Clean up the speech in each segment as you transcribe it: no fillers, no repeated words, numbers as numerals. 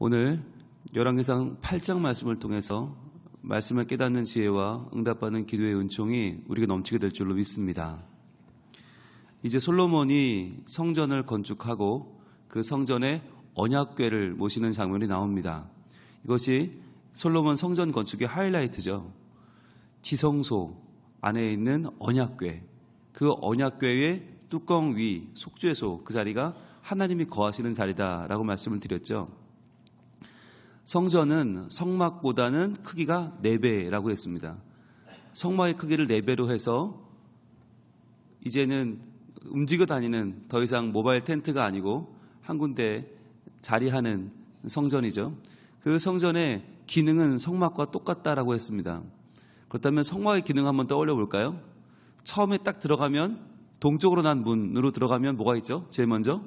오늘 열왕기상 8장 말씀을 통해서 말씀을 깨닫는 지혜와 응답받는 기도의 은총이 우리에게 넘치게 될 줄로 믿습니다. 이제 솔로몬이 성전을 건축하고 그 성전에 언약궤를 모시는 장면이 나옵니다. 이것이 솔로몬 성전 건축의 하이라이트죠. 지성소 안에 있는 언약궤, 그 언약궤의 뚜껑 위 속죄소, 그 자리가 하나님이 거하시는 자리다라고 말씀을 드렸죠. 성전은 성막보다는 크기가 4배라고 했습니다. 성막의 크기를 4배로 해서 이제는 움직여 다니는 더 이상 모바일 텐트가 아니고 한 군데 자리하는 성전이죠. 그 성전의 기능은 성막과 똑같다라고 했습니다. 그렇다면 성막의 기능 한번 떠올려 볼까요? 처음에 딱 들어가면 동쪽으로 난 문으로 들어가면 뭐가 있죠? 제일 먼저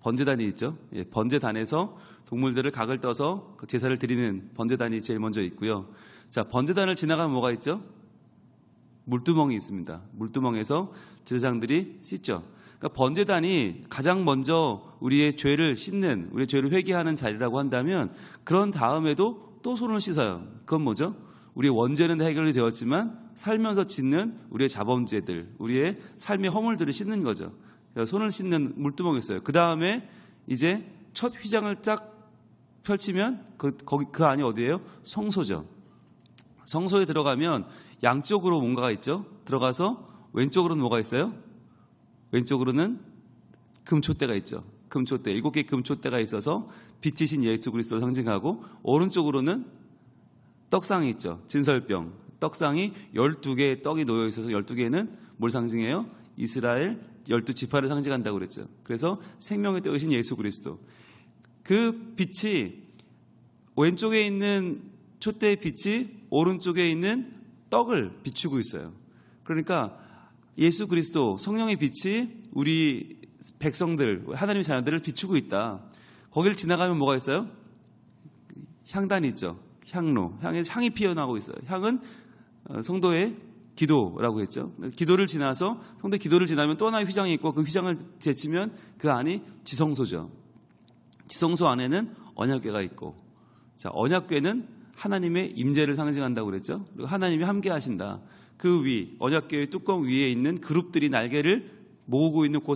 번제단이 있죠. 번제단에서 동물들을 각을 떠서 그 제사를 드리는 번제단이 제일 먼저 있고요. 자, 번제단을 지나가면 뭐가 있죠? 물두멍이 있습니다. 물두멍에서 제사장들이 씻죠. 그러니까 번제단이 가장 먼저 우리의 죄를 씻는, 우리의 죄를 회개하는 자리라고 한다면 그런 다음에도 또 손을 씻어요. 그건 뭐죠? 우리의 원죄는 해결이 되었지만 살면서 짓는 우리의 자범죄들, 우리의 삶의 허물들을 씻는 거죠. 손을 씻는 물두멍이 있어요. 그 다음에 이제 첫 휘장을 쫙 펼치면 그 안이 어디예요? 성소죠. 성소에 들어가면 양쪽으로 뭔가가 있죠. 들어가서 왼쪽으로는 뭐가 있어요? 왼쪽으로는 금촛대가 있죠. 금촛대, 7개의 금촛대가 있어서 빛이신 예수 그리스도를 상징하고, 오른쪽으로는 떡상이 있죠. 진설병. 떡상이 12개의 떡이 놓여 있어서 12개는 뭘 상징해요? 이스라엘 12지파를 상징한다고 그랬죠. 그래서 생명의 떡이신 예수 그리스도. 그 빛이 왼쪽에 있는 촛대의 빛이 오른쪽에 있는 떡을 비추고 있어요. 그러니까 예수 그리스도 성령의 빛이 우리 백성들, 하나님의 자녀들을 비추고 있다. 거기를 지나가면 뭐가 있어요? 향단이 있죠. 향로. 향이 피어나고 있어요. 향은 성도의 기도라고 했죠. 기도를 지나서 성도의 기도를 지나면 또 하나의 휘장이 있고, 그 휘장을 제치면 그 안이 지성소죠. 지성소 안에는 언약궤가 있고, 자, 언약궤는 하나님의 임재를 상징한다고 그랬죠. 그리고 하나님이 함께 하신다. 그 위, 언약궤의 뚜껑 위에 있는 그룹들이 날개를 모으고 있는 그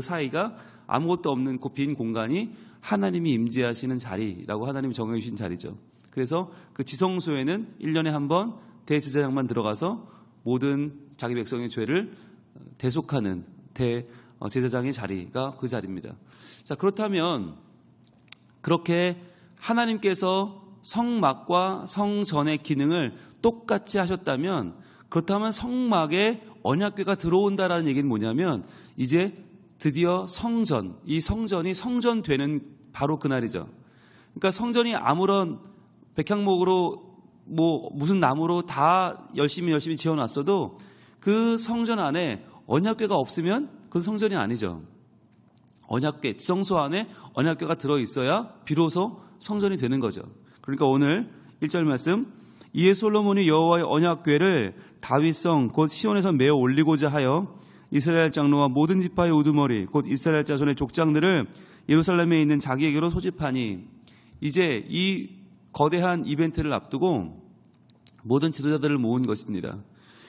사이가 아무것도 없는 그 빈 공간이 하나님이 임재하시는 자리라고 하나님이 정해 주신 자리죠. 그래서 그 지성소에는 1년에 한 번 대제사장만 들어가서 모든 자기 백성의 죄를 대속하는 대제사장의 자리가 그 자리입니다. 자, 그렇다면 그렇게 하나님께서 성막과 성전의 기능을 똑같이 하셨다면, 그렇다면 성막에 언약궤가 들어온다라는 얘기는 뭐냐면, 이제 드디어 이 성전이 성전되는 바로 그날이죠. 그러니까 성전이 아무런 백향목으로 무슨 나무로 다 열심히 지어놨어도 그 성전 안에 언약궤가 없으면 그 성전이 아니죠. 언약궤, 지성소 안에 언약궤가 들어있어야 비로소 성전이 되는 거죠. 그러니까 오늘 1절 말씀, 이에 솔로몬이 여호와의 언약궤를 다윗성 곧 시온에서 메어 올리고자 하여 이스라엘 장로와 모든 지파의 우두머리 곧 이스라엘 자손의 족장들을 예루살렘에 있는 자기에게로 소집하니, 이제 이 거대한 이벤트를 앞두고 모든 지도자들을 모은 것입니다.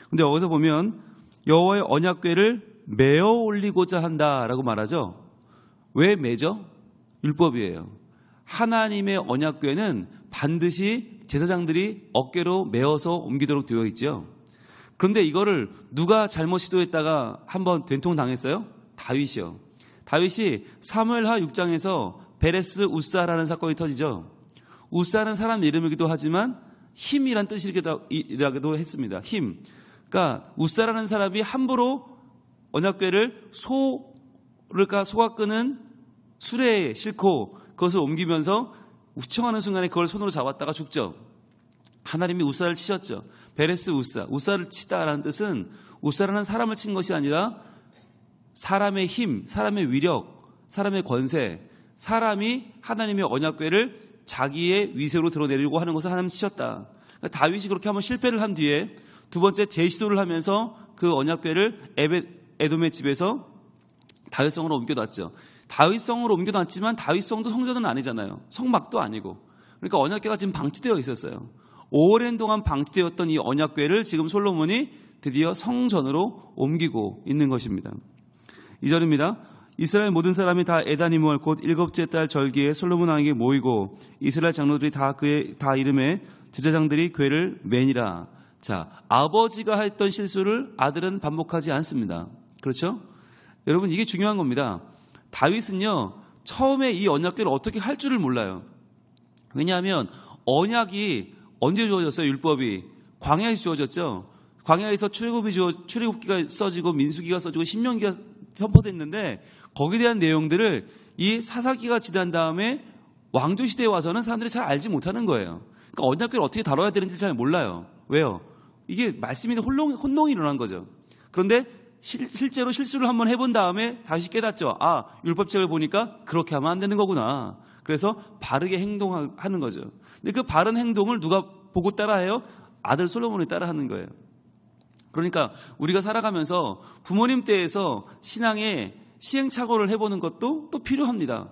그런데 여기서 보면 여호와의 언약궤를 메어 올리고자 한다라고 말하죠. 왜 메죠? 율법이에요. 하나님의 언약궤는 반드시 제사장들이 어깨로 메어서 옮기도록 되어 있죠. 그런데 이거를 누가 잘못 시도했다가 한번 된통당했어요? 다윗이요. 다윗이 사무엘하 6장에서 베레스 우사라는 사건이 터지죠. 우사는 사람 이름이기도 하지만 힘이란 뜻이라기도 했습니다. 힘. 그러니까 우사라는 사람이 함부로 언약궤를 소가 끄는 수레에 싣고 그것을 옮기면서 우청하는 순간에 그걸 손으로 잡았다가 죽죠. 하나님이 우사를 치셨죠. 베레스 우사를 치다라는 뜻은 우사라는 사람을 친 것이 아니라 사람의 힘, 사람의 위력, 사람의 권세, 사람이 하나님의 언약궤를 자기의 위세로 드러내려고 하는 것을 하나님 치셨다. 그러니까 다윗이 그렇게 한번 실패를 한 뒤에 두 번째 재시도를 하면서 그 언약궤를 에돔의 집에서 다윗성으로 옮겨놨죠. 다윗성으로 옮겨놨지만 다윗성도 성전은 아니잖아요. 성막도 아니고. 그러니까 언약궤가 지금 방치되어 있었어요. 오랜 동안 방치되었던 이 언약궤를 지금 솔로몬이 드디어 성전으로 옮기고 있는 것입니다. 2절입니다. 이스라엘 모든 사람이 다 에다니므월 곧 일곱째 달 절기에 솔로몬 왕에게 모이고 이스라엘 장로들이 다 이름에 제사장들이 궤를 매니라. 자, 아버지가 했던 실수를 아들은 반복하지 않습니다. 그렇죠? 여러분, 이게 중요한 겁니다. 다윗은요, 처음에 이 언약궤를 어떻게 할 줄을 몰라요. 왜냐하면 언약이 언제 주어졌어요? 율법이 광야에서 주어졌죠. 광야에서 출애굽기가 써지고 민수기가 써지고 신명기가 선포됐는데 거기에 대한 내용들을 이 사사기가 지난 다음에 왕조 시대에 와서는 사람들이 잘 알지 못하는 거예요. 그러니까 언약궤를 어떻게 다뤄야 되는지 잘 몰라요. 왜요? 이게 말씀이 혼동이 일어난 거죠. 그런데 실제로 실수를 한번 해본 다음에 다시 깨닫죠. 아, 율법책을 보니까 그렇게 하면 안 되는 거구나. 그래서 바르게 행동하는 거죠. 근데 그 바른 행동을 누가 보고 따라해요? 아들 솔로몬이 따라하는 거예요. 그러니까 우리가 살아가면서 부모님 때에서 신앙의 시행착오를 해보는 것도 또 필요합니다.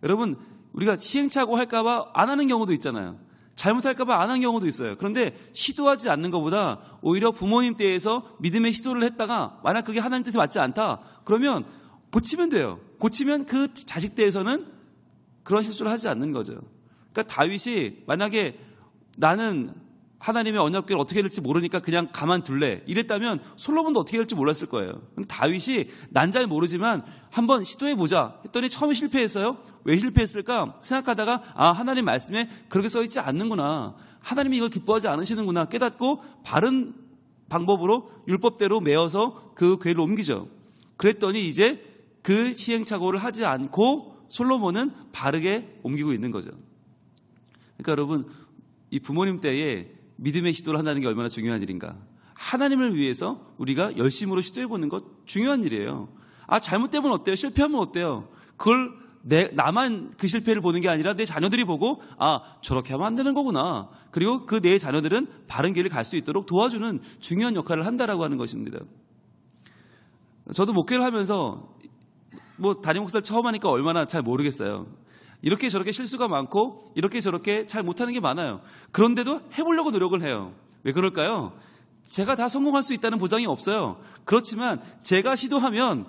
여러분, 우리가 시행착오 할까봐 안 하는 경우도 있잖아요. 잘못할까봐 안 하는 경우도 있어요. 그런데 시도하지 않는 것보다 오히려 부모님 때에서 믿음의 시도를 했다가 만약 그게 하나님 뜻에 맞지 않다 그러면 고치면 돼요. 고치면 그 자식 때에서는 그런 실수를 하지 않는 거죠. 그러니까 다윗이 만약에 나는 하나님의 언약궤를 어떻게 될지 모르니까 그냥 가만둘래 이랬다면 솔로몬도 어떻게 될지 몰랐을 거예요. 근데 다윗이 난 잘 모르지만 한번 시도해보자 했더니 처음에 실패했어요. 왜 실패했을까 생각하다가 아, 하나님 말씀에 그렇게 써있지 않는구나. 하나님이 이걸 기뻐하지 않으시는구나 깨닫고 바른 방법으로 율법대로 메어서 그 궤를 옮기죠. 그랬더니 이제 그 시행착오를 하지 않고 솔로몬은 바르게 옮기고 있는 거죠. 그러니까 여러분, 이 부모님 때에 믿음의 시도를 한다는 게 얼마나 중요한 일인가. 하나님을 위해서 우리가 열심으로 시도해보는 것 중요한 일이에요. 아, 잘못되면 어때요? 실패하면 어때요? 그걸 나만 그 실패를 보는 게 아니라 내 자녀들이 보고 아, 저렇게 하면 안 되는 거구나. 그리고 그 내 자녀들은 바른 길을 갈 수 있도록 도와주는 중요한 역할을 한다라고 하는 것입니다. 저도 목회를 하면서 담임 목사를 처음 하니까 얼마나 잘 모르겠어요. 이렇게 저렇게 실수가 많고 이렇게 저렇게 잘 못하는 게 많아요. 그런데도 해보려고 노력을 해요. 왜 그럴까요? 제가 다 성공할 수 있다는 보장이 없어요. 그렇지만 제가 시도하면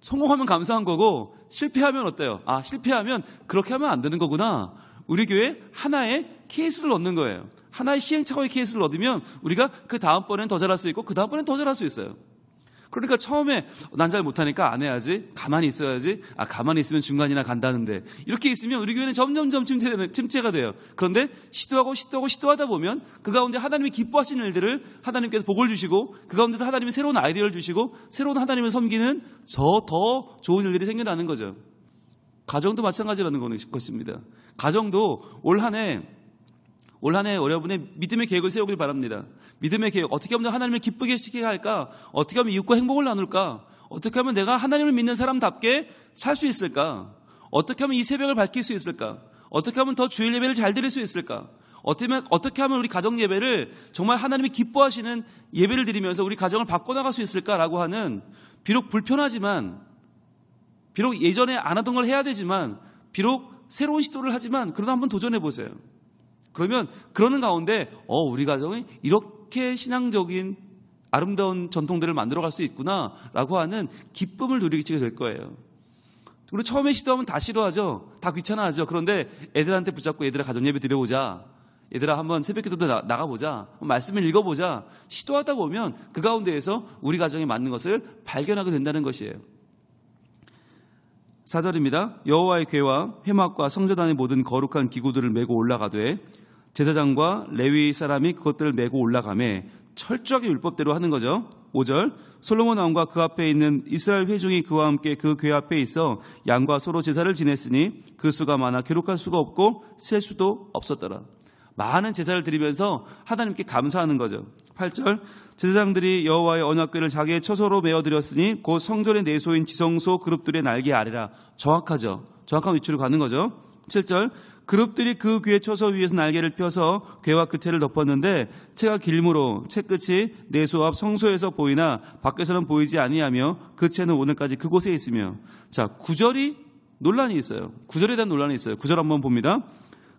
성공하면 감사한 거고 실패하면 어때요? 아, 실패하면 그렇게 하면 안 되는 거구나. 우리 교회에 하나의 케이스를 얻는 거예요. 하나의 시행착오의 케이스를 얻으면 우리가 그 다음번엔 더 잘할 수 있고 그 다음번엔 더 잘할 수 있어요. 그러니까 처음에 난 잘 못하니까 안 해야지. 가만히 있어야지. 아, 가만히 있으면 중간이나 간다는데. 이렇게 있으면 우리 교회는 점점점 침체가 돼요. 그런데 시도하다 보면 그 가운데 하나님이 기뻐하시는 일들을 하나님께서 복을 주시고 그 가운데서 하나님이 새로운 아이디어를 주시고 새로운 하나님을 섬기는 더 좋은 일들이 생겨나는 거죠. 가정도 마찬가지라는 것입니다. 가정도 올 한 해 여러분의 믿음의 계획을 세우길 바랍니다. 믿음의 계획, 어떻게 하면 하나님을 기쁘게 시키게 할까? 어떻게 하면 이웃과 행복을 나눌까? 어떻게 하면 내가 하나님을 믿는 사람답게 살 수 있을까? 어떻게 하면 이 새벽을 밝힐 수 있을까? 어떻게 하면 더 주일 예배를 잘 드릴 수 있을까? 어떻게 하면 우리 가정 예배를 정말 하나님이 기뻐하시는 예배를 드리면서 우리 가정을 바꿔나갈 수 있을까라고 하는, 비록 불편하지만, 비록 예전에 안 하던 걸 해야 되지만, 비록 새로운 시도를 하지만 그러다 한번 도전해 보세요. 그러면 그러는 가운데 우리 가정이 이렇게 신앙적인 아름다운 전통들을 만들어갈 수 있구나라고 하는 기쁨을 누리게 될 거예요. 그리고 처음에 시도하면 다 싫어하죠. 다 귀찮아하죠. 그런데 애들한테 붙잡고 얘들아 가정 예배 드려보자. 얘들아 한번 새벽기도도 나가보자. 말씀을 읽어보자. 시도하다 보면 그 가운데에서 우리 가정에 맞는 것을 발견하게 된다는 것이에요. 4절입니다. 여호와의 궤와 회막과 성전안의 모든 거룩한 기구들을 메고 올라가되 제사장과 레위 사람이 그것들을 메고 올라가매 철저하게 율법대로 하는 거죠. 5절 솔로몬 왕과 그 앞에 있는 이스라엘 회중이 그와 함께 그 궤 앞에 있어 양과 소로 제사를 지냈으니 그 수가 많아 기록할 수가 없고 셀 수도 없었더라. 많은 제사를 드리면서 하나님께 감사하는 거죠. 8절 제사장들이 여호와의 언약궤를 자기의 처소로 메어드렸으니 곧 성전의 내소인 지성소 그룹들의 날개 아래라. 정확하죠. 정확한 위치로 가는 거죠. 7절 그룹들이 그 괴 처소 위에서 날개를 펴서 괴와 그 채를 덮었는데 채가 길므로 채 끝이 내소 앞 성소에서 보이나 밖에서는 보이지 아니하며 그 채는 오늘까지 그곳에 있으며. 자, 9절이 논란이 있어요. 9절에 대한 논란이 있어요. 9절 한번 봅니다.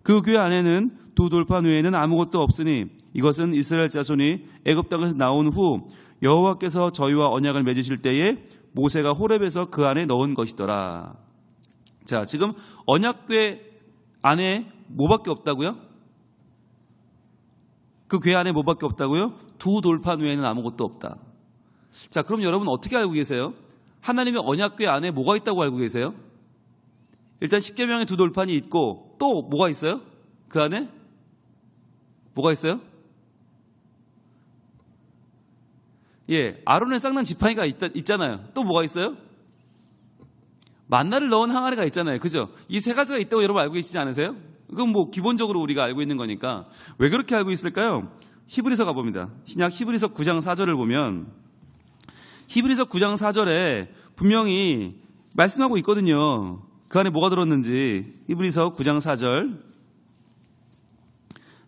그 괴 안에는 두 돌판 외에는 아무것도 없으니 이것은 이스라엘 자손이 애굽 땅에서 나온 후 여호와께서 저희와 언약을 맺으실 때에 모세가 호렙에서 그 안에 넣은 것이더라. 자, 지금 언약궤 안에 뭐밖에 없다고요? 그 궤 안에 뭐밖에 없다고요? 두 돌판 외에는 아무것도 없다. 자, 그럼 여러분 어떻게 알고 계세요? 하나님의 언약궤 안에 뭐가 있다고 알고 계세요? 일단 십계명의 두 돌판이 있고 또 뭐가 있어요? 그 안에? 뭐가 있어요? 예, 아론의 쌍난 지팡이가 있잖아요. 또 뭐가 있어요? 만나를 넣은 항아리가 있잖아요. 그죠? 이 세 가지가 있다고 여러분 알고 계시지 않으세요? 그건 뭐 기본적으로 우리가 알고 있는 거니까. 왜 그렇게 알고 있을까요? 히브리서 가봅니다. 신약 히브리서 9장 4절을 보면 히브리서 9장 4절에 분명히 말씀하고 있거든요. 그 안에 뭐가 들었는지. 히브리서 9장 4절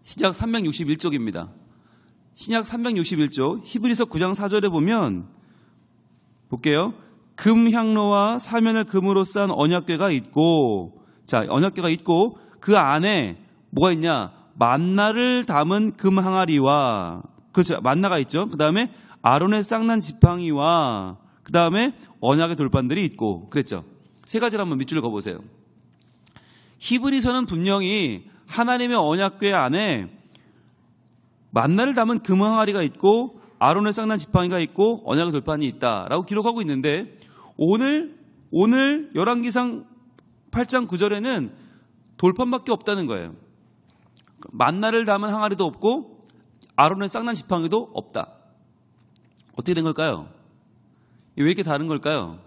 신약 361쪽입니다. 신약 361쪽 히브리서 9장 4절에 보면 볼게요. 금향로와 사면을 금으로 싼 언약궤가 있고, 자, 언약궤가 있고 그 안에 뭐가 있냐? 만나를 담은 금 항아리와, 그렇죠, 만나가 있죠. 그 다음에 아론의 쌍난 지팡이와 그 다음에 언약의 돌판들이 있고 그랬죠. 세 가지를 한번 밑줄을 그어보세요. 히브리서는 분명히 하나님의 언약궤 안에 만나를 담은 금 항아리가 있고 아론의 쌍난 지팡이가 있고 언약의 돌판이 있다라고 기록하고 있는데 오늘 열왕기상 8장 9절에는 돌판밖에 없다는 거예요. 만나를 담은 항아리도 없고 아론의 쌍난 지팡이도 없다. 어떻게 된 걸까요? 왜 이렇게 다른 걸까요?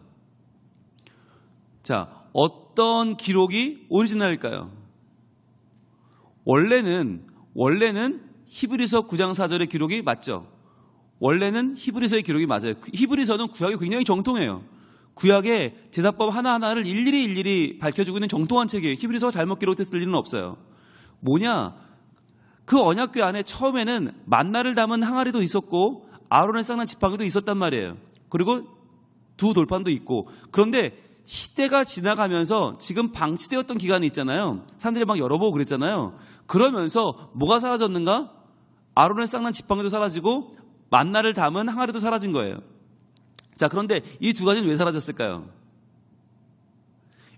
자, 어떤 기록이 오리지널일까요? 원래는 히브리서 9장 4절의 기록이 맞죠. 원래는 히브리서의 기록이 맞아요. 히브리서는 구약이 굉장히 정통해요. 구약의 제사법 하나하나를 일일이 밝혀주고 있는 정통한 책이에요. 히브리서가 잘못 기록됐을 리는 없어요. 뭐냐? 그 언약궤 안에 처음에는 만나를 담은 항아리도 있었고 아론의 쌍난 지팡이도 있었단 말이에요. 그리고 두 돌판도 있고. 그런데 시대가 지나가면서 지금 방치되었던 기간이 있잖아요. 사람들이 막 열어보고 그랬잖아요. 그러면서 뭐가 사라졌는가? 아론의 쌍난 지팡이도 사라지고 만나를 담은 항아리도 사라진 거예요. 자, 그런데 이 두 가지는 왜 사라졌을까요?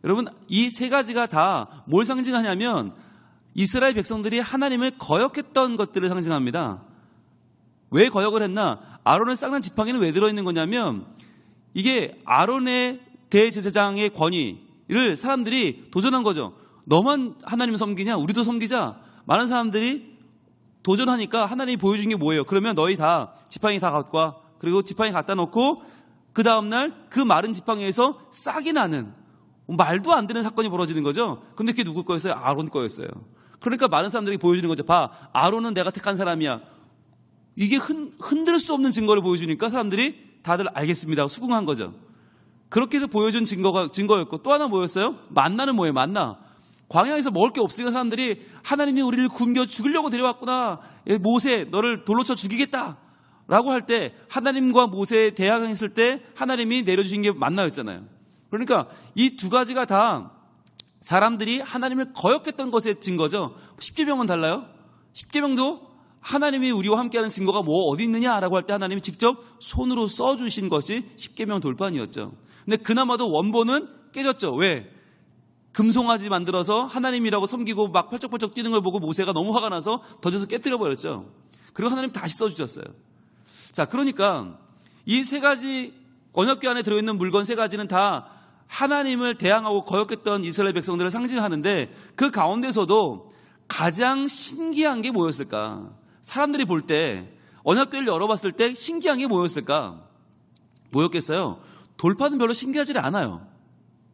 여러분, 이 세 가지가 다 뭘 상징하냐면 이스라엘 백성들이 하나님을 거역했던 것들을 상징합니다. 왜 거역을 했나? 아론의 쌍난 지팡이는 왜 들어있는 거냐면 이게 아론의 대제사장의 권위를 사람들이 도전한 거죠. 너만 하나님 섬기냐? 우리도 섬기자. 많은 사람들이 도전하니까 하나님이 보여준 게 뭐예요? 그러면 너희 다 지팡이 다 갖고 와. 그리고 지팡이 갖다 놓고 그 다음날 그 마른 지팡이에서 싹이 나는 말도 안 되는 사건이 벌어지는 거죠. 근데 그게 누구 거였어요? 아론 거였어요. 그러니까 많은 사람들이 보여주는 거죠. 봐, 아론은 내가 택한 사람이야. 이게 흔들 수 없는 증거를 보여주니까 사람들이 다들 알겠습니다 하고 수긍한 거죠. 그렇게 해서 보여준 증거였고 또 하나 뭐였어요? 만나는 뭐예요? 만나. 광야에서 먹을 게 없으니까 사람들이 하나님이 우리를 굶겨 죽이려고 데려왔구나. 모세 너를 돌로 쳐 죽이겠다 라고 할 때 하나님과 모세에 대항했을 때 하나님이 내려주신 게 만나였잖아요. 그러니까 이 두 가지가 다 사람들이 하나님을 거역했던 것의 증거죠. 십계명은 달라요. 십계명도 하나님이 우리와 함께하는 증거가 뭐 어디 있느냐라고 할 때 하나님이 직접 손으로 써주신 것이 십계명 돌판이었죠. 근데 그나마도 원본은 깨졌죠. 왜? 금송아지 만들어서 하나님이라고 섬기고 막 펄쩍펄쩍 뛰는 걸 보고 모세가 너무 화가 나서 던져서 깨뜨려 버렸죠. 그리고 하나님 다시 써주셨어요. 자, 그러니까 이 세 가지 언약궤 안에 들어있는 물건 세 가지는 다 하나님을 대항하고 거역했던 이스라엘 백성들을 상징하는데 그 가운데서도 가장 신기한 게 뭐였을까? 사람들이 볼 때 언약궤를 열어봤을 때 신기한 게 뭐였을까? 뭐였겠어요? 돌판은 별로 신기하지 않아요.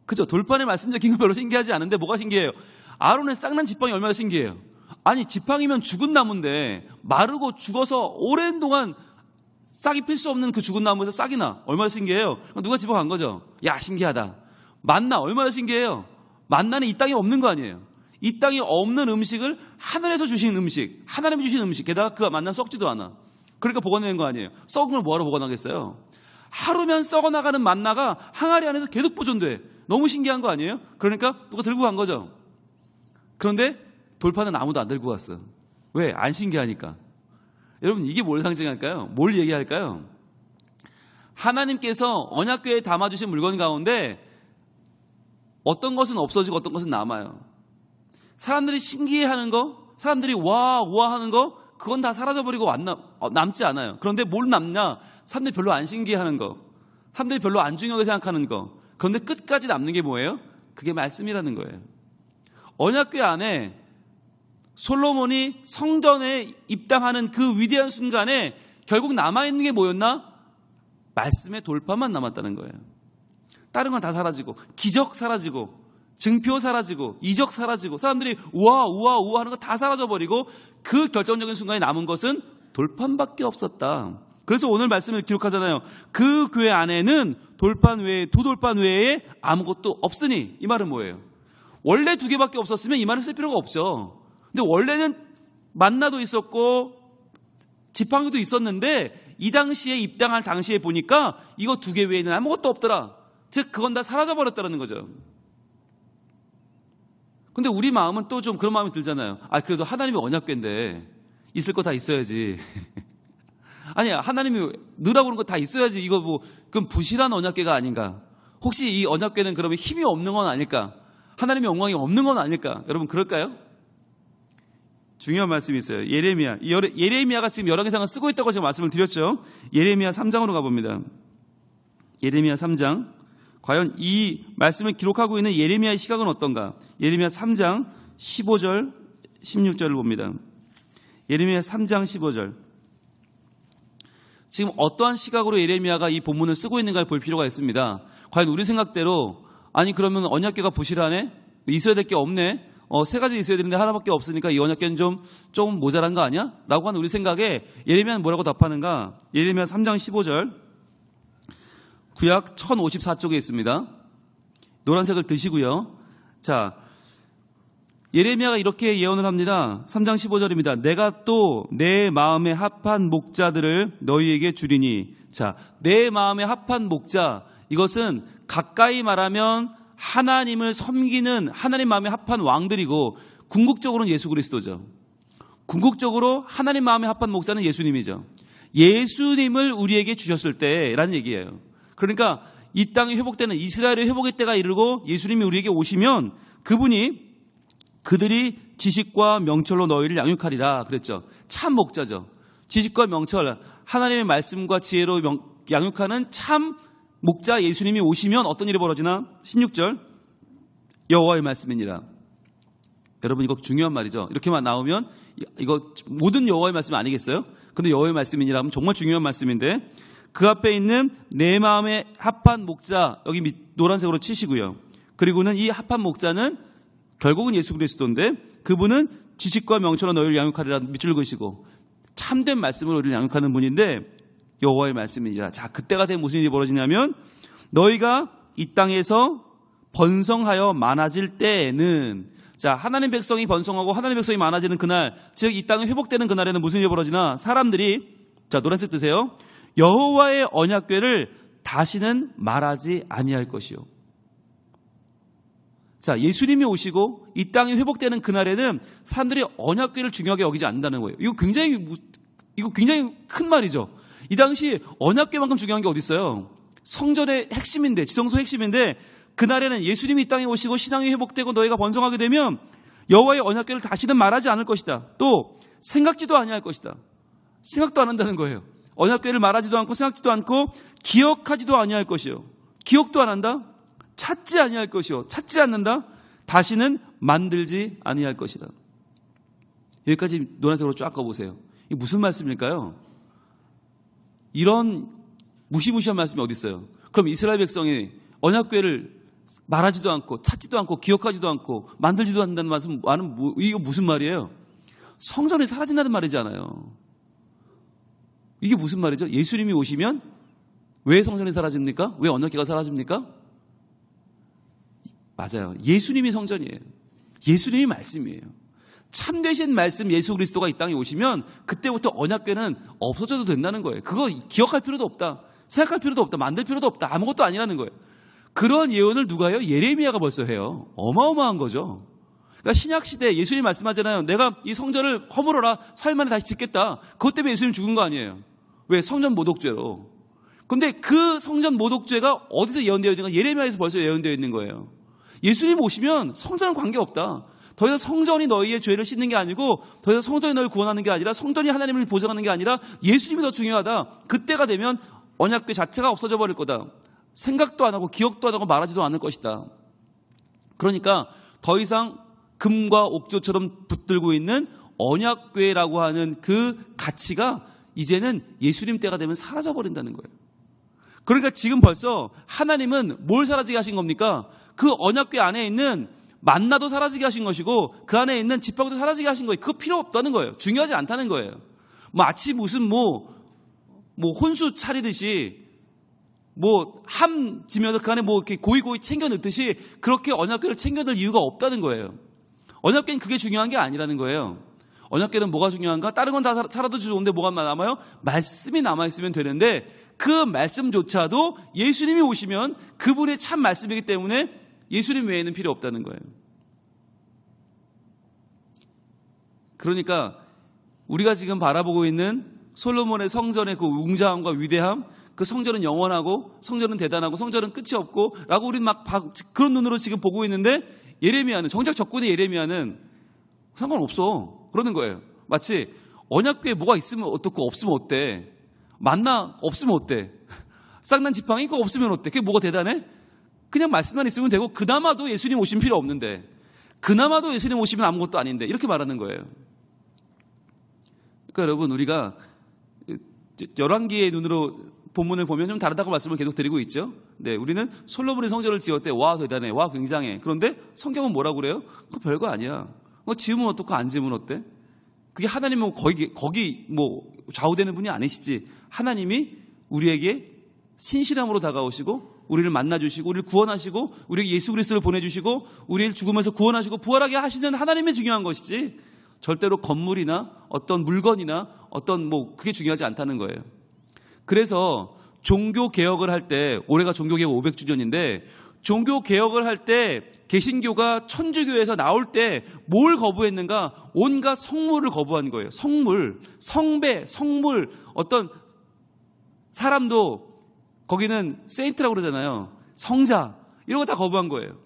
그죠? 돌판에 말씀드린 건 별로 신기하지 않은데 뭐가 신기해요? 아론의 쌍난 지팡이 얼마나 신기해요? 아니, 지팡이면 죽은 나무인데 마르고 죽어서 오랜 동안 싹이 필 수 없는 그 죽은 나무에서 싹이 나. 얼마나 신기해요? 누가 집어간 거죠? 야, 신기하다. 만나 얼마나 신기해요? 만나는 이 땅에 없는 거 아니에요. 이 땅에 없는 음식을 하늘에서 주신 음식, 하나님이 주신 음식, 게다가 그 만나 썩지도 않아. 그러니까 보관하는 거 아니에요. 썩은 걸 뭐하러 보관하겠어요? 하루면 썩어나가는 만나가 항아리 안에서 계속 보존돼. 너무 신기한 거 아니에요? 그러니까 누가 들고 간 거죠. 그런데 돌판은 아무도 안 들고 갔어. 왜? 안 신기하니까. 여러분, 이게 뭘 상징할까요? 뭘 얘기할까요? 하나님께서 언약궤에 담아주신 물건 가운데 어떤 것은 없어지고 어떤 것은 남아요. 사람들이 신기해하는 거, 사람들이 와 우아하는 거, 그건 다 사라져버리고 남지 않아요. 그런데 뭘 남냐? 사람들이 별로 안 신기해하는 거, 사람들이 별로 안 중요하게 생각하는 거. 그런데 끝까지 남는 게 뭐예요? 그게 말씀이라는 거예요. 언약궤 안에 솔로몬이 성전에 입당하는 그 위대한 순간에 결국 남아있는 게 뭐였나? 말씀의 돌판만 남았다는 거예요. 다른 건 다 사라지고, 기적 사라지고, 증표 사라지고, 이적 사라지고, 사람들이 우와 하는 거 다 사라져버리고, 그 결정적인 순간에 남은 것은 돌판밖에 없었다. 그래서 오늘 말씀을 기록하잖아요. 그 교회 안에는 돌판 외에, 두 돌판 외에 아무것도 없으니. 이 말은 뭐예요? 원래 두 개밖에 없었으면 이 말을 쓸 필요가 없죠. 근데 원래는 만나도 있었고 지팡이도 있었는데 이 당시에 입당할 당시에 보니까 이거 두 개 외에는 아무것도 없더라. 즉 그건 다 사라져버렸다는 거죠. 근데 우리 마음은 또 좀 그런 마음이 들잖아요. 그래도 하나님이 언약궤인데 있을 거 다 있어야지. 아니야, 하나님이 넣으라고 그런 거 다 있어야지. 이거 뭐 그럼 부실한 언약궤가 아닌가? 혹시 이 언약궤는 그러면 힘이 없는 건 아닐까? 하나님의 영광이 없는 건 아닐까? 여러분 그럴까요? 중요한 말씀이 있어요. 예레미야가 지금 열왕기상을 쓰고 있다고 제가 말씀을 드렸죠. 예레미야 3장으로 가봅니다. 예레미야 3장. 과연 이 말씀을 기록하고 있는 예레미야의 시각은 어떤가? 예레미야 3장 15절 16절을 봅니다. 예레미야 3장 15절. 지금 어떠한 시각으로 예레미야가 이 본문을 쓰고 있는가를 볼 필요가 있습니다. 과연 우리 생각대로 그러면 언약궤가 부실하네? 있어야 될 게 없네? 세 가지 있어야 되는데 하나밖에 없으니까 이 언약궤는 좀 모자란 거 아니야? 라고 하는 우리 생각에 예레미야는 뭐라고 답하는가? 예레미야 3장 15절. 구약 1054쪽에 있습니다. 노란색을 드시고요. 자, 예레미야가 이렇게 예언을 합니다. 3장 15절입니다. 내가 또 내 마음에 합한 목자들을 너희에게 주리니. 자, 내 마음에 합한 목자. 이것은 가까이 말하면 하나님을 섬기는 하나님 마음에 합한 왕들이고 궁극적으로는 예수 그리스도죠. 궁극적으로 하나님 마음에 합한 목자는 예수님이죠. 예수님을 우리에게 주셨을 때라는 얘기예요. 그러니까 이 땅이 회복되는 이스라엘의 회복의 때가 이르고 예수님이 우리에게 오시면 그들이 지식과 명철로 너희를 양육하리라 그랬죠. 참 목자죠. 지식과 명철, 하나님의 말씀과 지혜로 양육하는 참 목자 예수님이 오시면 어떤 일이 벌어지나? 16절. 여호와의 말씀이니라. 여러분 이거 중요한 말이죠. 이렇게만 나오면 이거 모든 여호와의 말씀 아니겠어요? 근데 여호와의 말씀이니라 하면 정말 중요한 말씀인데 그 앞에 있는 내 마음에 합한 목자 여기 노란색으로 치시고요. 그리고는 이 합한 목자는 결국은 예수 그리스도인데 그분은 지식과 명철로 너희를 양육하리라 밑줄 그으시고 참된 말씀으로 우리를 양육하는 분인데 여호와의 말씀이니라. 자, 그때가 되면 무슨 일이 벌어지냐면 너희가 이 땅에서 번성하여 많아질 때에는 자, 하나님 백성이 번성하고 하나님 백성이 많아지는 그날, 즉 이 땅이 회복되는 그날에는 무슨 일이 벌어지나? 사람들이 자, 노란색 드세요. 여호와의 언약궤를 다시는 말하지 아니할 것이요. 자, 예수님이 오시고 이 땅이 회복되는 그날에는 사람들이 언약궤를 중요하게 여기지 않는다는 거예요. 이거 굉장히 큰 말이죠. 이 당시 언약궤만큼 중요한 게 어디 있어요? 성전의 핵심인데, 지성소 핵심인데 그날에는 예수님이 이 땅에 오시고 신앙이 회복되고 너희가 번성하게 되면 여호와의 언약궤를 다시는 말하지 않을 것이다. 또 생각지도 아니할 것이다. 생각도 안 한다는 거예요. 언약궤를 말하지도 않고 생각지도 않고 기억하지도 아니할 것이요. 기억도 안 한다. 찾지 아니할 것이요. 찾지 않는다. 다시는 만들지 아니할 것이다. 여기까지 노란색으로 쫙 가보세요. 이게 무슨 말씀일까요? 이런 무시무시한 말씀이 어디 있어요? 그럼 이스라엘 백성이 언약궤를 말하지도 않고 찾지도 않고 기억하지도 않고 만들지도 않는다는 말씀, 이거 무슨 말이에요? 성전이 사라진다는 말이잖아요. 이게 무슨 말이죠? 예수님이 오시면 왜 성전이 사라집니까? 왜 언약궤가 사라집니까? 맞아요. 예수님이 성전이에요. 예수님이 말씀이에요. 참되신 말씀 예수 그리스도가 이 땅에 오시면 그때부터 언약궤는 없어져도 된다는 거예요. 그거 기억할 필요도 없다. 생각할 필요도 없다. 만들 필요도 없다. 아무것도 아니라는 거예요. 그런 예언을 누가 해요? 예레미야가 벌써 해요. 어마어마한 거죠. 그러니까 신약시대 예수님 말씀하잖아요. 내가 이 성전을 허물어라. 4일 만에 다시 짓겠다. 그것 때문에 예수님 죽은 거 아니에요. 왜? 성전 모독죄로. 근데 그 성전 모독죄가 어디서 예언되어 있는가? 예레미야에서 벌써 예언되어 있는 거예요. 예수님 오시면 성전은 관계없다. 더 이상 성전이 너희의 죄를 씻는 게 아니고 더 이상 성전이 너희를 구원하는 게 아니라 성전이 하나님을 보장하는 게 아니라 예수님이 더 중요하다. 그때가 되면 언약궤 자체가 없어져 버릴 거다. 생각도 안 하고 기억도 안 하고 말하지도 않을 것이다. 그러니까 더 이상 금과 옥조처럼 붙들고 있는 언약궤라고 하는 그 가치가 이제는 예수님 때가 되면 사라져 버린다는 거예요. 그러니까 지금 벌써 하나님은 뭘 사라지게 하신 겁니까? 그 언약궤 안에 있는 만나도 사라지게 하신 것이고 그 안에 있는 지팡이도 사라지게 하신 거예요. 그거 필요 없다는 거예요. 중요하지 않다는 거예요. 마치 무슨 혼수 차리듯이 함 지면서 그 안에 이렇게 고이고이 챙겨 넣듯이 그렇게 언약궤를 챙겨 넣을 이유가 없다는 거예요. 언약궤는 그게 중요한 게 아니라는 거예요. 언약궤는 뭐가 중요한가? 다른 건 다 살아도 좋은데 뭐가 남아요? 말씀이 남아있으면 되는데 그 말씀조차도 예수님이 오시면 그분의 참 말씀이기 때문에 예수님 외에는 필요 없다는 거예요. 그러니까 우리가 지금 바라보고 있는 솔로몬의 성전의 그 웅장함과 위대함, 그 성전은 영원하고 성전은 대단하고 성전은 끝이 없고 라고 우리는 그런 눈으로 지금 보고 있는데 예레미야는, 정작 적군의 예레미야는 상관없어 그러는 거예요. 마치 언약궤에 뭐가 있으면 어떻고 없으면 어때? 만나 없으면 어때? 쌍난 지팡이 그거 없으면 어때? 그게 뭐가 대단해? 그냥 말씀만 있으면 되고 그나마도 예수님 오시면 필요 없는데 그나마도 예수님 오시면 아무것도 아닌데 이렇게 말하는 거예요. 그러니까 여러분 우리가 열왕기의 눈으로 본문을 보면 좀 다르다고 말씀을 계속 드리고 있죠. 네, 우리는 솔로몬이 성전을 지었대. 와 대단해. 와 굉장해. 그런데 성경은 뭐라고 그래요? 그거 별거 아니야. 지으면 어떻고 안 지으면 어때? 그게 하나님은 거기 좌우되는 분이 아니시지. 하나님이 우리에게 신실함으로 다가오시고 우리를 만나주시고 우리를 구원하시고 우리에게 예수 그리스도를 보내주시고 우리를 죽음에서 구원하시고 부활하게 하시는 하나님이 중요한 것이지 절대로 건물이나 어떤 물건이나 어떤 그게 중요하지 않다는 거예요. 그래서 종교개혁을 할 때 올해가 종교개혁 500주년인데 종교개혁을 할 때 개신교가 천주교에서 나올 때 뭘 거부했는가? 온갖 성물을 거부한 거예요. 성물, 성배, 성물, 어떤 사람도 거기는 세인트라고 그러잖아요. 성자 이런 거 다 거부한 거예요.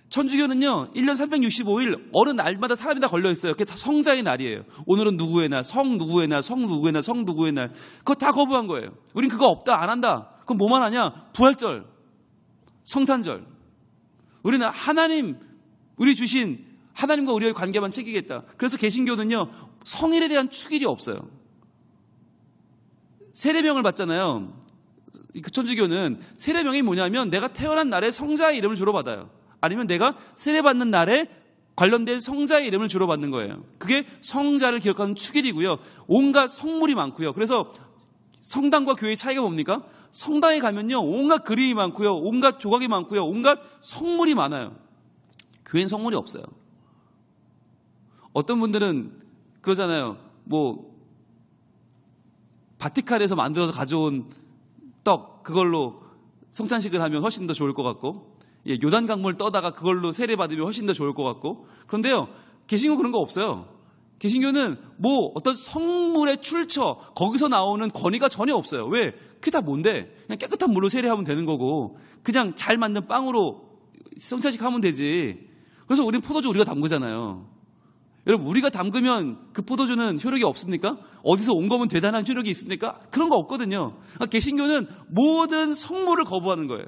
천주교는요 1년 365일 어느 날마다 사람이 다 걸려있어요. 그게 다 성자의 날이에요. 오늘은 누구의 날, 성 누구의 날, 성 누구의 날, 성 누구의 날. 그거 다 거부한 거예요. 우린 그거 없다 안 한다. 그럼 뭐만 하냐? 부활절, 성탄절. 우리는 하나님, 우리 주신 하나님과 우리의 관계만 챙기겠다. 그래서 개신교는요 성일에 대한 축일이 없어요. 세례명을 받잖아요. 그 천주교는 세례명이 뭐냐면 내가 태어난 날에 성자의 이름을 주로 받아요. 아니면 내가 세례받는 날에 관련된 성자의 이름을 주로 받는 거예요. 그게 성자를 기억하는 축일이고요. 온갖 성물이 많고요. 그래서 성당과 교회의 차이가 뭡니까? 성당에 가면요 온갖 그림이 많고요. 온갖 조각이 많고요. 온갖 성물이 많아요. 교회는 성물이 없어요. 어떤 분들은 그러잖아요. 바티칸에서 만들어서 가져온 떡 그걸로 성찬식을 하면 훨씬 더 좋을 것 같고 요단 강물 떠다가 그걸로 세례 받으면 훨씬 더 좋을 것 같고 그런데요 개신교 그런 거 없어요. 개신교는 어떤 성물의 출처 거기서 나오는 권위가 전혀 없어요. 왜? 그게 다 뭔데? 그냥 깨끗한 물로 세례하면 되는 거고 그냥 잘 만든 빵으로 성찬식 하면 되지. 그래서 우리는 포도주 우리가 담그잖아요. 여러분 우리가 담그면 그 포도주는 효력이 없습니까? 어디서 온 거면 대단한 효력이 있습니까? 그런 거 없거든요. 개신교는 모든 성물을 거부하는 거예요.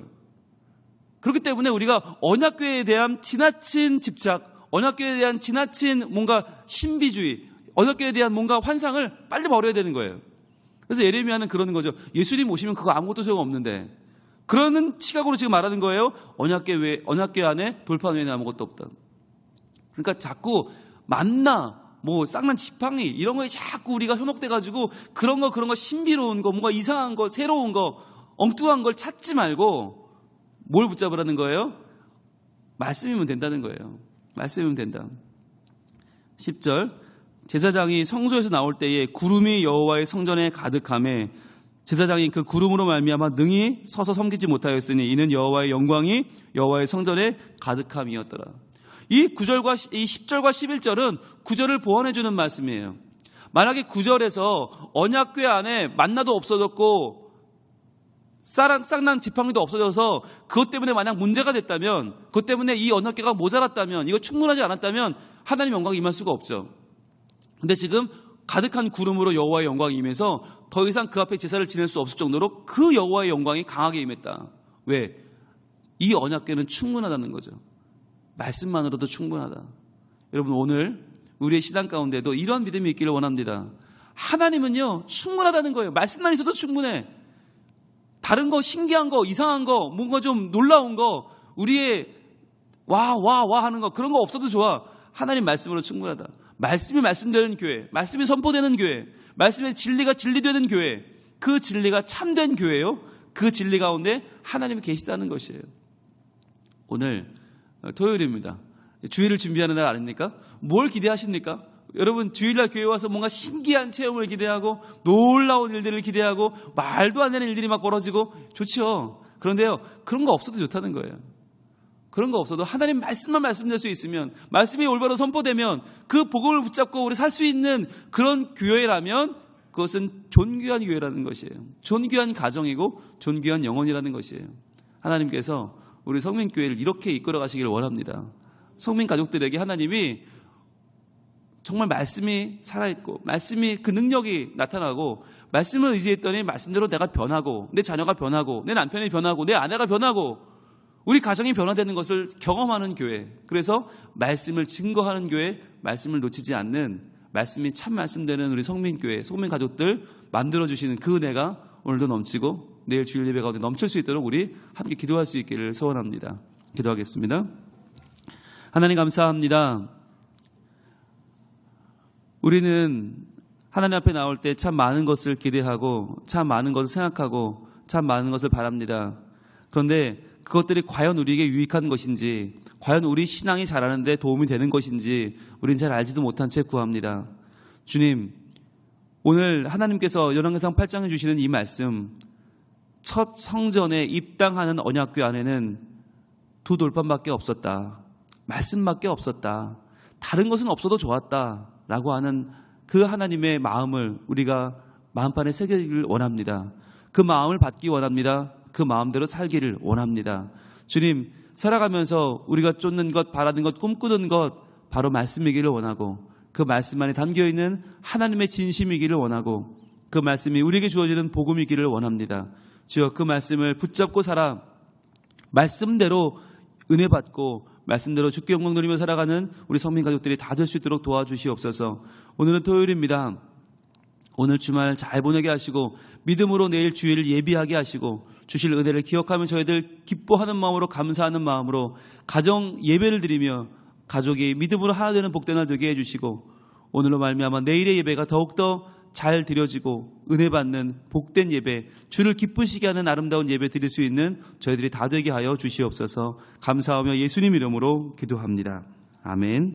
그렇기 때문에 우리가 언약궤에 대한 지나친 집착, 언약궤에 대한 지나친 뭔가 신비주의, 언약궤에 대한 뭔가 환상을 빨리 버려야 되는 거예요. 그래서 예레미야는 그러는 거죠. 예수님 오시면 그거 아무것도 소용없는데 그러는 시각으로 지금 말하는 거예요. 언약궤 안에 돌판 외에는 아무것도 없다. 그러니까 자꾸 만나, 쌍난 지팡이 이런 거에 자꾸 우리가 현혹돼가지고 그런 거 신비로운 거, 뭔가 이상한 거, 새로운 거, 엉뚱한 걸 찾지 말고 뭘 붙잡으라는 거예요? 말씀이면 된다는 거예요. 말씀이면 된다. 10절 제사장이 성소에서 나올 때에 구름이 여호와의 성전에 가득하매 제사장이 그 구름으로 말미암아 능히 서서 섬기지 못하였으니 이는 여호와의 영광이 여호와의 성전에 가득함이었더라. 이 9절과 이 10절과 11절은 구절을 보완해 주는 말씀이에요. 만약에 9절에서 언약궤 안에 만나도 없어졌고 쌍난 지팡이도 없어져서 그것 때문에 만약 문제가 됐다면, 그것 때문에 이 언약궤가 모자랐다면, 이거 충분하지 않았다면 하나님 영광이 임할 수가 없죠. 근데 지금 가득한 구름으로 여호와의 영광이 임해서 더 이상 그 앞에 제사를 지낼 수 없을 정도로 그 여호와의 영광이 강하게 임했다. 왜? 이 언약궤는 충분하다는 거죠. 말씀만으로도 충분하다. 여러분, 오늘 우리의 신앙 가운데도 이러한 믿음이 있기를 원합니다. 하나님은요 충분하다는 거예요. 말씀만 있어도 충분해. 다른 거, 신기한 거, 이상한 거, 뭔가 좀 놀라운 거, 우리의 와 하는 거, 그런 거 없어도 좋아. 하나님 말씀으로 충분하다. 말씀이 말씀되는 교회, 말씀이 선포되는 교회, 말씀의 진리가 진리되는 교회, 그 진리가 참된 교회요. 그 진리 가운데 하나님이 계시다는 것이에요. 오늘 토요일입니다. 주일을 준비하는 날 아닙니까? 뭘 기대하십니까? 여러분, 주일날 교회 와서 뭔가 신기한 체험을 기대하고 놀라운 일들을 기대하고 말도 안 되는 일들이 막 벌어지고 좋죠. 그런데요, 그런 거 없어도 좋다는 거예요. 그런 거 없어도 하나님 말씀만 말씀될 수 있으면, 말씀이 올바로 선포되면 그 복음을 붙잡고 우리 살 수 있는 그런 교회라면 그것은 존귀한 교회라는 것이에요. 존귀한 가정이고 존귀한 영혼이라는 것이에요. 하나님께서 우리 성민교회를 이렇게 이끌어 가시기를 원합니다. 성민 가족들에게 하나님이 정말 말씀이 살아있고 말씀이 그 능력이 나타나고 말씀을 의지했더니 말씀대로 내가 변하고 내 자녀가 변하고 내 남편이 변하고 내 아내가 변하고 우리 가정이 변화되는 것을 경험하는 교회, 그래서 말씀을 증거하는 교회, 말씀을 놓치지 않는, 말씀이 참 말씀되는 우리 성민교회, 성민가족들 만들어주시는 그 은혜가 오늘도 넘치고 내일 주일 예배 가운데 넘칠 수 있도록 우리 함께 기도할 수 있기를 소원합니다. 기도하겠습니다. 하나님 감사합니다. 우리는 하나님 앞에 나올 때 참 많은 것을 기대하고 참 많은 것을 생각하고 참 많은 것을 바랍니다. 그런데 그것들이 과연 우리에게 유익한 것인지, 과연 우리 신앙이 자라는데 도움이 되는 것인지 우리는 잘 알지도 못한 채 구합니다. 주님, 오늘 하나님께서 열왕기상 8장에 주시는 이 말씀, 첫 성전에 입당하는 언약궤 안에는 두 돌판밖에 없었다. 말씀밖에 없었다. 다른 것은 없어도 좋았다. 라고 하는 그 하나님의 마음을 우리가 마음판에 새기기를 원합니다. 그 마음을 받기 원합니다. 그 마음대로 살기를 원합니다. 주님, 살아가면서 우리가 쫓는 것, 바라는 것, 꿈꾸는 것 바로 말씀이기를 원하고 그 말씀 안에 담겨있는 하나님의 진심이기를 원하고 그 말씀이 우리에게 주어지는 복음이기를 원합니다. 주여, 그 말씀을 붙잡고 살아 말씀대로 은혜 받고 말씀대로 주께 영광 누리며 살아가는 우리 성민 가족들이 다 될 수 있도록 도와주시옵소서. 오늘은 토요일입니다. 오늘 주말 잘 보내게 하시고 믿음으로 내일 주일을 예비하게 하시고 주실 은혜를 기억하며 저희들 기뻐하는 마음으로, 감사하는 마음으로 가정 예배를 드리며 가족이 믿음으로 하나 되는 복된 날 되게 해주시고 오늘로 말미암아 내일의 예배가 더욱더 잘 드려지고 은혜 받는 복된 예배, 주를 기쁘시게 하는 아름다운 예배 드릴 수 있는 저희들이 다 되게 하여 주시옵소서. 감사하며 예수님 이름으로 기도합니다. 아멘.